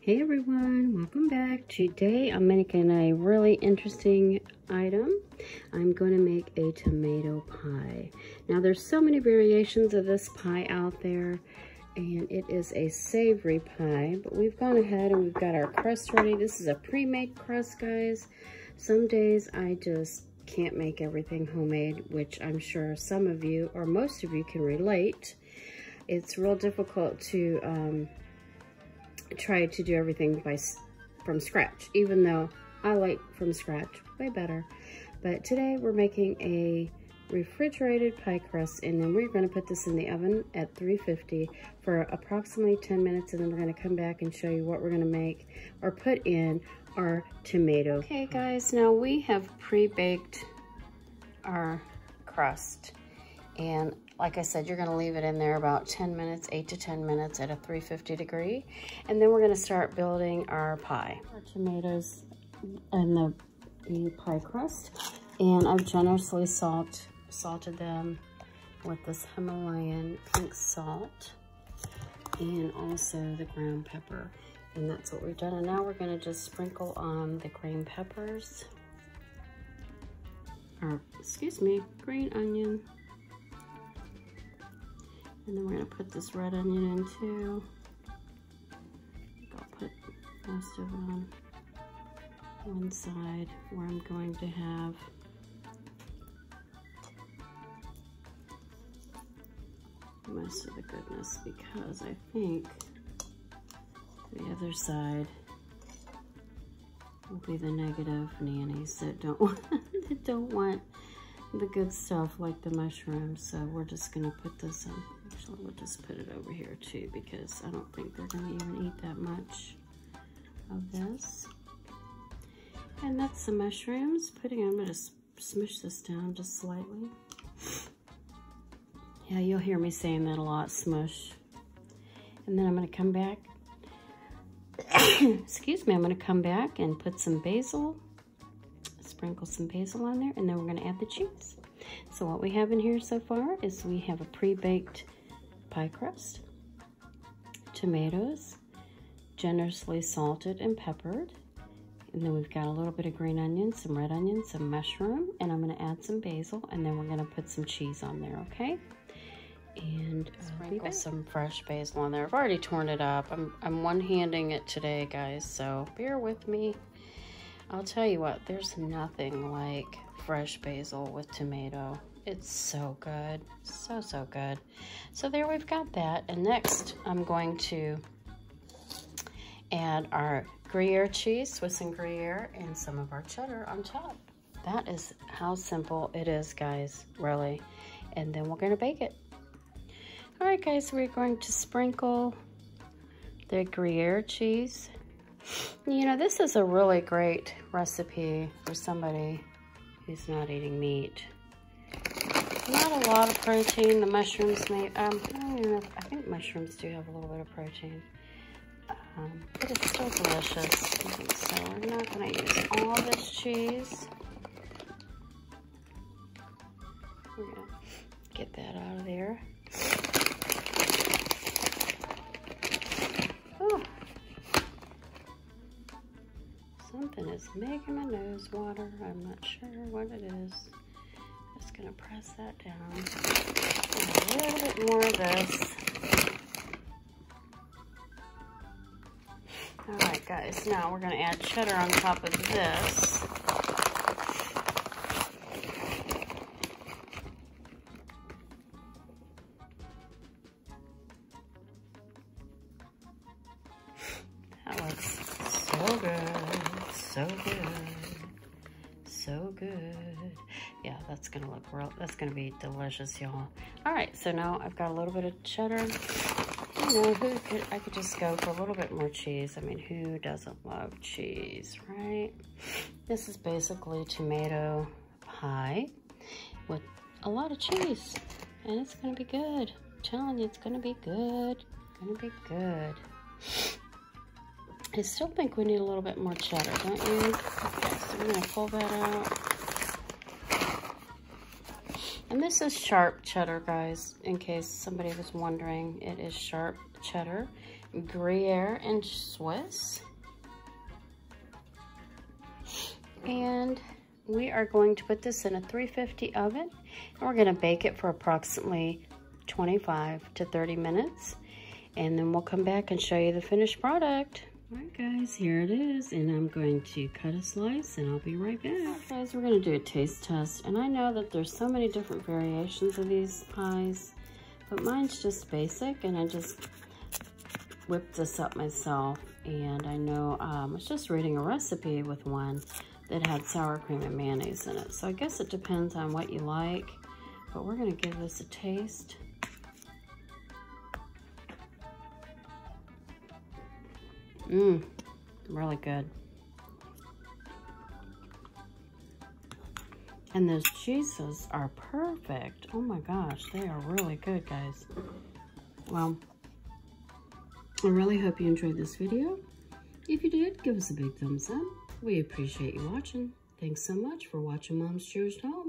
Hey everyone, welcome back. Today I'm making a really interesting item. I'm going to make a tomato pie. Now there's so many variations of this pie out there, and it is a savory pie, but we've gone ahead and we've got our crust ready. This is a pre-made crust, guys. Some days I just can't make everything homemade, which I'm sure some of you or most of you can relate. It's real difficult to try to do everything from scratch, even though I like from scratch way better. But today we're making a refrigerated pie crust, and then we're going to put this in the oven at 350 for approximately 10 minutes, and then we're going to come back and show you what we're going to make or put in our tomato. Okay guys, now we have pre-baked our crust, and like I said, you're gonna leave it in there about 10 minutes, 8 to 10 minutes at a 350 degree. And then we're gonna start building our pie. Our tomatoes and the pie crust. And I've generously salted them with this Himalayan pink salt and also the ground pepper. And that's what we've done. And now we're gonna just sprinkle on the green peppers, or excuse me, green onion. And then we're gonna put this red onion in too. I'll put most of it on one side where I'm going to have most of the goodness, because I think the other side will be the negative nannies that don't want the good stuff like the mushrooms. So we're just gonna put this in. Actually, we'll just put it over here too, because I don't think they're gonna even eat that much of this. And that's the mushrooms. I'm gonna smush this down just slightly. Yeah, you'll hear me saying that a lot, smush. And then I'm gonna come back, excuse me, I'm gonna come back and put some basil, sprinkle some basil on there, and then we're gonna add the cheese. So what we have in here so far is we have a pre-baked pie crust, tomatoes, generously salted and peppered, and then we've got a little bit of green onion, some red onion, some mushroom, and I'm gonna add some basil, and then we're gonna put some cheese on there, okay? And sprinkle some fresh basil on there. I've already torn it up. I'm one-handing it today, guys, so bear with me. I'll tell you what, there's nothing like fresh basil with tomato. It's so good, so good. So there we've got that. And next I'm going to add our Gruyere cheese, Swiss and Gruyere, and some of our cheddar on top. That is how simple it is, guys, really. And then we're gonna bake it. All right, guys, we're going to sprinkle the Gruyere cheese. You know, this is a really great recipe for somebody who's not eating meat. Not a lot of protein. The mushrooms may, I don't know, I think mushrooms do have a little bit of protein. But it's still delicious. So we're not gonna use all this cheese. We're gonna get that out of there. Oh. Something is making my nose water. I'm not sure what it is. Just gonna press that down. And a little bit more of this. All right, guys, now we're gonna add cheddar on top of this. That looks so good, so good, so good. Yeah, that's gonna look real, that's gonna be delicious, y'all. All right, so now I've got a little bit of cheddar. You know, I could just go for a little bit more cheese. I mean, who doesn't love cheese, right? This is basically tomato pie with a lot of cheese, and it's gonna be good. I'm telling you, it's gonna be good. Gonna be good. I still think we need a little bit more cheddar, don't you? Okay, so we're gonna pull that out. And this is sharp cheddar, guys, in case somebody was wondering. It is sharp cheddar. Gruyere and Swiss. And we are going to put this in a 350 oven, and we're going to bake it for approximately 25 to 30 minutes. And then we'll come back and show you the finished product. All right, guys, here it is. And I'm going to cut a slice, and I'll be right back. All right, guys, we're going to do a taste test. And I know that there's so many different variations of these pies, but mine's just basic, and I just whipped this up myself. And I know I was just reading a recipe with one that had sour cream and mayonnaise in it. So I guess it depends on what you like, but we're going to give this a taste. Really good. And those cheeses are perfect. Oh my gosh, they are really good, guys. Well, I really hope you enjoyed this video. If you did, give us a big thumbs up. We appreciate you watching. Thanks so much for watching Mom's Cherished Home.